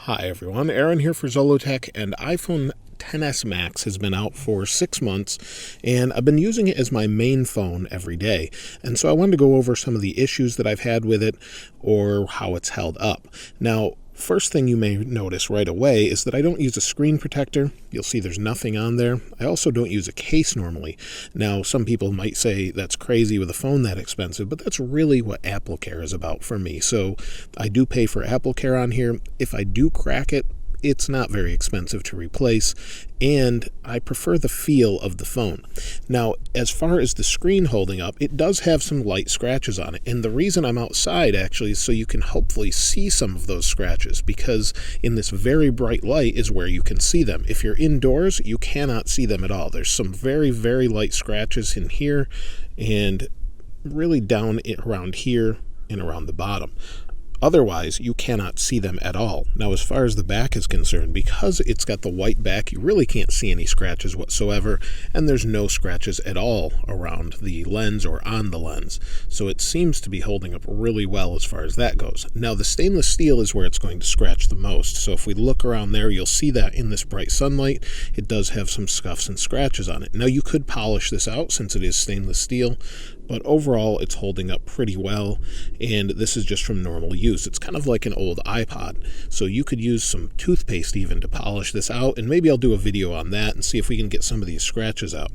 Hi everyone, Aaron here for Zollotech, and iPhone XS Max has been out for 6 months, and I've been using it as my main phone every day. And so I wanted to go over some of the issues that I've had with it or how it's held up. Now, first thing you may notice right away is that I don't use a screen protector. You'll see there's nothing on there. I also don't use a case normally. Now, some people might say that's crazy with a phone that expensive, but that's really what AppleCare is about for me. So I do pay for AppleCare on here. If I do crack it, it's not very expensive to replace, and I prefer the feel of the phone. Now, as far as the screen holding up, it does have some light scratches on it, and the reason I'm outside actually is so you can hopefully see some of those scratches, because in this very bright light is where you can see them. If you're indoors, you cannot see them at all. There's some very, very light scratches in here and really down around here and around the bottom. Otherwise, you cannot see them at all. Now, as far as the back is concerned, because it's got the white back, you really can't see any scratches whatsoever, and there's no scratches at all around the lens or on the lens. So it seems to be holding up really well as far as that goes. Now, the stainless steel is where it's going to scratch the most. So if we look around there, you'll see that in this bright sunlight, it does have some scuffs and scratches on it. Now, you could polish this out since it is stainless steel, but overall it's holding up pretty well, and this is just from normal use. It's kind of like an old iPod, so you could use some toothpaste even to polish this out, and maybe I'll do a video on that and see if we can get some of these scratches out.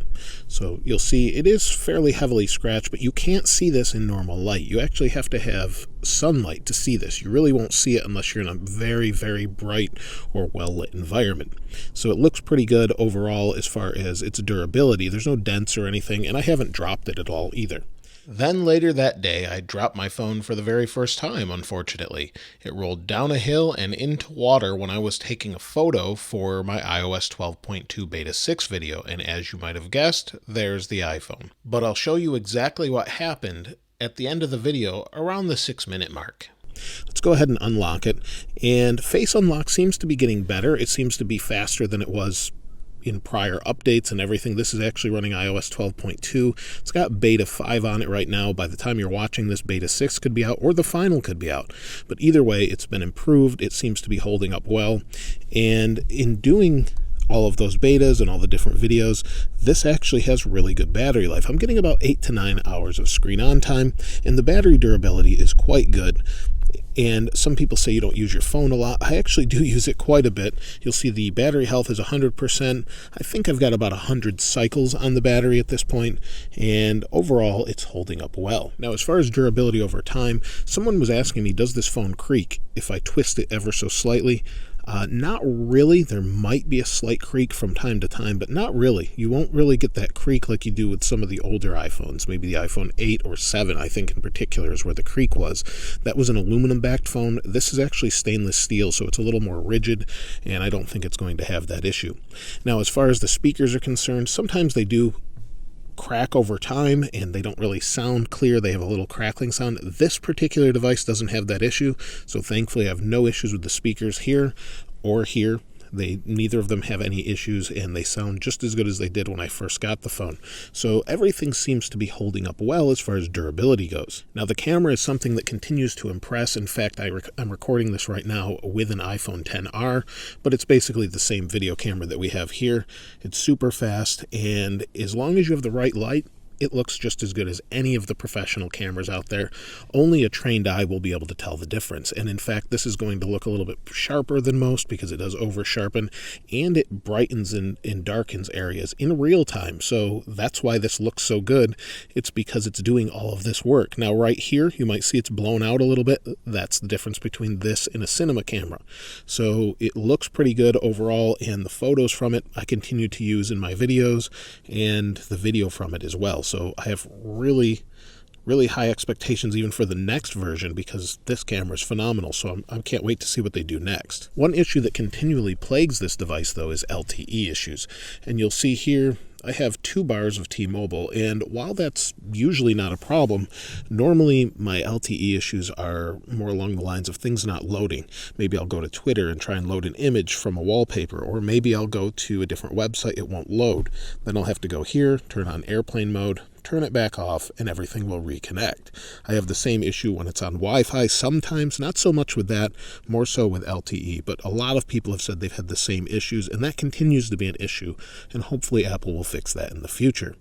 So you'll see it is fairly heavily scratched, but you can't see this in normal light. You actually have to have sunlight to see this. You really won't see it unless you're in a very, very bright or well-lit environment. So it looks pretty good overall as far as its durability. There's no dents or anything, and I haven't dropped it at all either. Then later that day, I dropped my phone for the very first time, unfortunately. It rolled down a hill and into water when I was taking a photo for my iOS 12.2 Beta 6 video, and as you might have guessed, there's the iPhone. But I'll show you exactly what happened at the end of the video around the 6-minute mark. Let's go ahead and unlock it, and Face Unlock seems to be getting better. It seems to be faster than it was in prior updates and everything. This is actually running iOS 12.2. It's got Beta 5 on it right now. By the time you're watching this, Beta 6 could be out, or the final could be out. But either way, it's been improved. It seems to be holding up well. And in doing all of those betas and all the different videos, this actually has really good battery life. I'm getting about 8 to 9 hours of screen on time, and the battery durability is quite good. And some people say you don't use your phone a lot. I actually do use it quite a bit. You'll see the battery health is 100%. I think I've got about 100 cycles on the battery at this point, and overall it's holding up well. Now, as far as durability over time, someone was asking me, does this phone creak if I twist it ever so slightly? Not really. There might be a slight creak from time to time, but not really. You won't really get that creak like you do with some of the older iPhones. Maybe the iPhone 8 or 7, I think in particular, is where the creak was. That was an aluminum-backed phone. This is actually stainless steel, so it's a little more rigid, and I don't think it's going to have that issue. Now, as far as the speakers are concerned, sometimes they do crack over time and they don't really sound clear. They have a little crackling sound. This particular device doesn't have that issue, so thankfully I have no issues with the speakers here or here. Neither of them have any issues, and they sound just as good as they did when I first got the phone. So everything seems to be holding up well as far as durability goes. Now, the camera is something that continues to impress. In fact, I'm recording this right now with an iPhone XR, but it's basically the same video camera that we have here. It's super fast, and as long as you have the right light, it looks just as good as any of the professional cameras out there. Only a trained eye will be able to tell the difference. And in fact, this is going to look a little bit sharper than most because it does over sharpen, and it brightens and darkens areas in real time. So that's why this looks so good. It's because it's doing all of this work. Now, right here, you might see it's blown out a little bit. That's the difference between this and a cinema camera. So it looks pretty good overall, and the photos from it I continue to use in my videos, and the video from it as well. So I have really high expectations even for the next version, because this camera is phenomenal, so I can't wait to see what they do next. One issue that continually plagues this device, though, is LTE issues. And you'll see here I have 2 bars of T-Mobile, and while that's usually not a problem, normally my LTE issues are more along the lines of things not loading. Maybe I'll go to Twitter and try and load an image from a wallpaper, or maybe I'll go to a different website, it won't load. Then I'll have to go here, turn on airplane mode, turn it back off, and everything will reconnect. I have the same issue when it's on Wi-Fi sometimes, not so much with that, more so with LTE, but a lot of people have said they've had the same issues, and that continues to be an issue, and hopefully Apple will fix that in the future.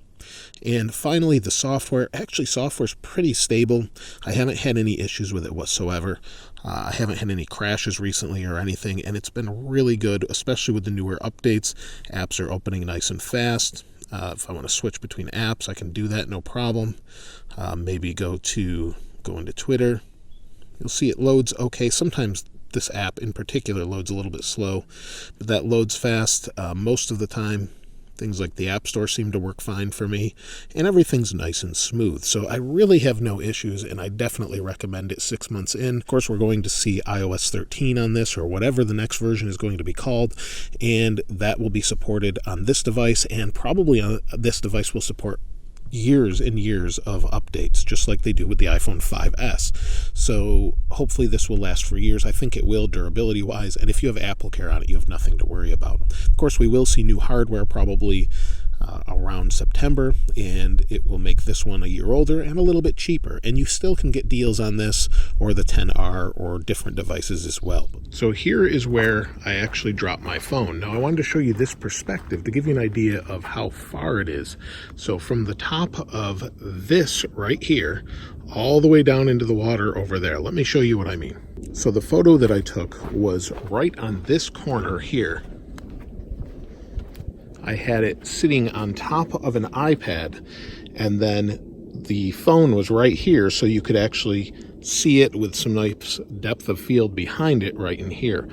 And finally, the software. Actually, software's pretty stable. I haven't had any issues with it whatsoever. I haven't had any crashes recently or anything, and it's been really good, especially with the newer updates. Apps are opening nice and fast. If I want to switch between apps, I can do that, no problem. Maybe go into Twitter. You'll see it loads okay. Sometimes this app in particular loads a little bit slow, but that loads fast most of the time. Things like the App Store seem to work fine for me, and everything's nice and smooth. So I really have no issues, and I definitely recommend it 6 months in. Of course, we're going to see iOS 13 on this, or whatever the next version is going to be called, and that will be supported on this device, and probably on this device will support years and years of updates, just like they do with the iPhone 5S. So hopefully this will last for years. I think it will, durability wise, and if you have Apple Care on it, you have nothing to worry about. Of course, we will see new hardware probably around September, and it will make this one a year older and a little bit cheaper, and you still can get deals on this or the 10R or different devices as well. So here is where I actually dropped my phone. Now I wanted to show you this perspective to give you an idea of how far it is. So from the top of this right here all the way down into the water over there. Let me show you what I mean. So the photo that I took was right on this corner here. I had it sitting on top of an iPad, and then the phone was right here, so you could actually see it with some nice depth of field behind it right in here.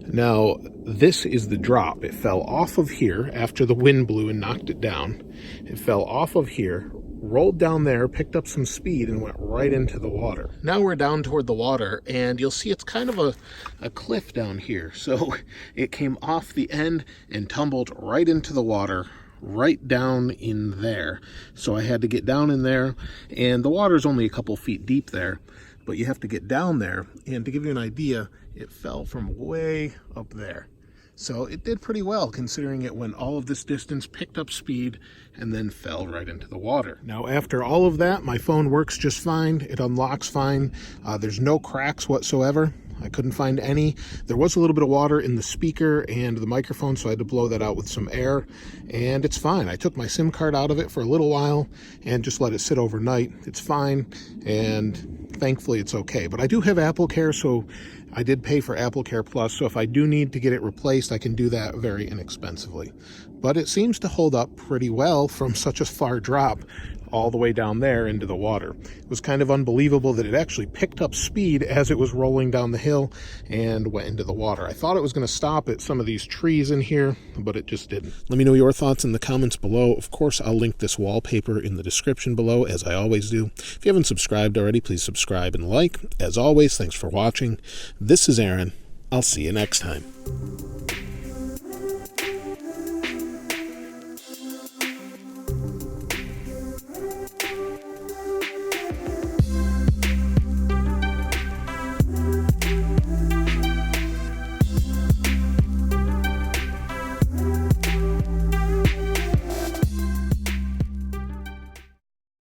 Now, this is the drop. It fell off of here after the wind blew and knocked it down. It fell off of here, rolled down there, picked up some speed, and went right into the water. Now we're down toward the water, and you'll see it's kind of a cliff down here. So it came off the end and tumbled right into the water, right down in there. So I had to get down in there, and the water's only a couple feet deep there, but you have to get down there. And to give you an idea, it fell from way up there. So it did pretty well, considering it went all of this distance, picked up speed, and then fell right into the water. Now, after all of that, my phone works just fine. It unlocks fine. There's no cracks whatsoever. I couldn't find any. There was a little bit of water in the speaker and the microphone, so I had to blow that out with some air, and it's fine. I took my SIM card out of it for a little while and just let it sit overnight. It's fine, and thankfully it's okay. But I do have Apple Care, so I did pay for Apple Care Plus, so if I do need to get it replaced, I can do that very inexpensively. But it seems to hold up pretty well from such a far drop all the way down there into the water. It was kind of unbelievable that it actually picked up speed as it was rolling down the hill and went into the water. I thought it was going to stop at some of these trees in here, but it just didn't. Let me know your thoughts in the comments below. Of course, I'll link this wallpaper in the description below, as I always do. If you haven't subscribed already, please subscribe and like. As always, thanks for watching. This is Aaron. I'll see you next time.